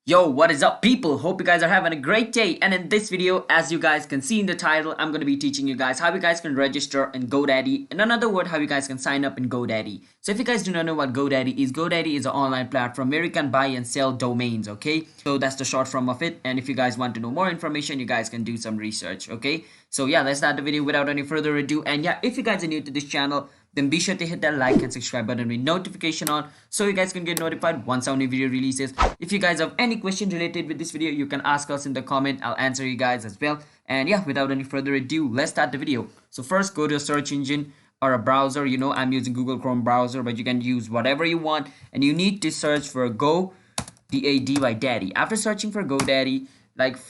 Yo, what is up people? Hope you guys are having a great day, and in this video, as you guys can see in the title, I'm going to be teaching you guys how you guys can register in GoDaddy. In another word, how you guys can sign up in GoDaddy. So if you guys do not know what GoDaddy is an online platform where you can buy and sell domains, okay? So that's the short form of it, and if you guys want to know more information, you guys can do some research, okay? So yeah, let's start the video without any further ado. And yeah, if you guys are new to this channel, then be sure to hit that like and subscribe button with notification on so you guys can get notified once our new video releases. If you guys have any question related with this video, you can ask us in the comment. I'll answer you guys as well. And yeah, without any further ado, let's start the video. So first, go to a search engine or a browser. You know, I'm using Google Chrome browser, but you can use whatever you want. And you need to search for GoDaddy. After searching for GoDaddy,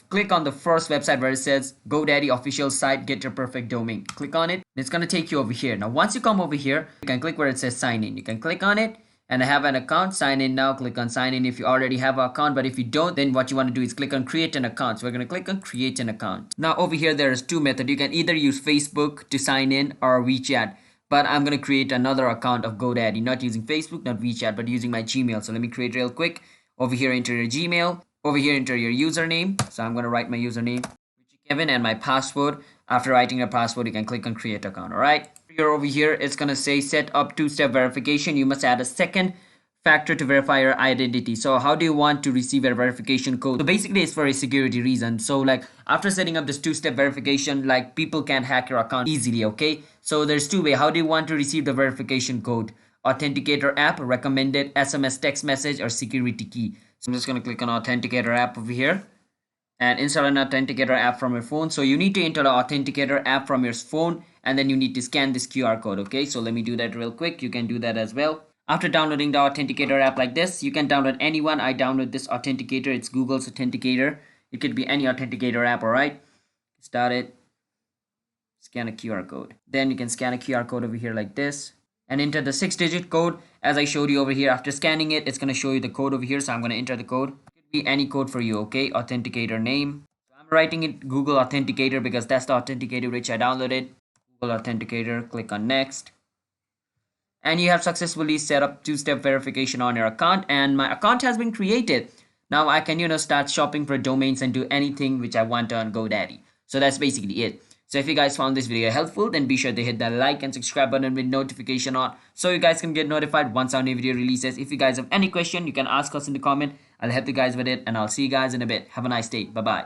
click on the first website where it says GoDaddy official site, get your perfect domain. Click on it. It's going to take you over here. Now once you come over here, you can click where it says sign in. You can click on it and have an account. Sign in now. Click on sign in if you already have an account, but if you don't, then what you want to do is click on create an account. So we're going to click on create an account. Now over here there is two methods. You can either use Facebook to sign in or WeChat, but I'm going to create another account of GoDaddy, not using Facebook, not WeChat, but using my Gmail. So let me create real quick. Over here, enter your Gmail. Over here, enter your username. So I'm going to write my username, Kevin, and my password. After writing your password, you can click on create account. All right. Over here, it's going to say set up two-step verification. You must add a second factor to verify your identity. So how do you want to receive your verification code? So basically, it's for a security reason. So after setting up this two-step verification, people can't hack your account easily. Okay. So there's two ways. How do you want to receive the verification code? Authenticator app, recommended, SMS text message, or security key. So I'm just going to click on Authenticator app over here and install an Authenticator app from your phone. So you need to install an Authenticator app from your phone, and then you need to scan this QR code. Okay, so let me do that real quick. You can do that as well. After downloading the Authenticator app like this, you can download any one. I download this Authenticator. It's Google's Authenticator. It could be any Authenticator app. All right, start it. Scan a QR code. Then you can scan a QR code over here like this and enter the 6-digit code as I showed you over here. After scanning it, it's going to show you the code over here. So I'm going to enter the code. It could be any code for you, okay? Authenticator name. So I'm writing it Google Authenticator because that's the authenticator which I downloaded. Google Authenticator, click on next. And you have successfully set up two-step verification on your account, and my account has been created. Now I can, start shopping for domains and do anything which I want on GoDaddy. So that's basically it. So if you guys found this video helpful, then be sure to hit that like and subscribe button with notification on so you guys can get notified once our new video releases. If you guys have any question, you can ask us in the comment. I'll help you guys with it, and I'll see you guys in a bit. Have a nice day. Bye-bye.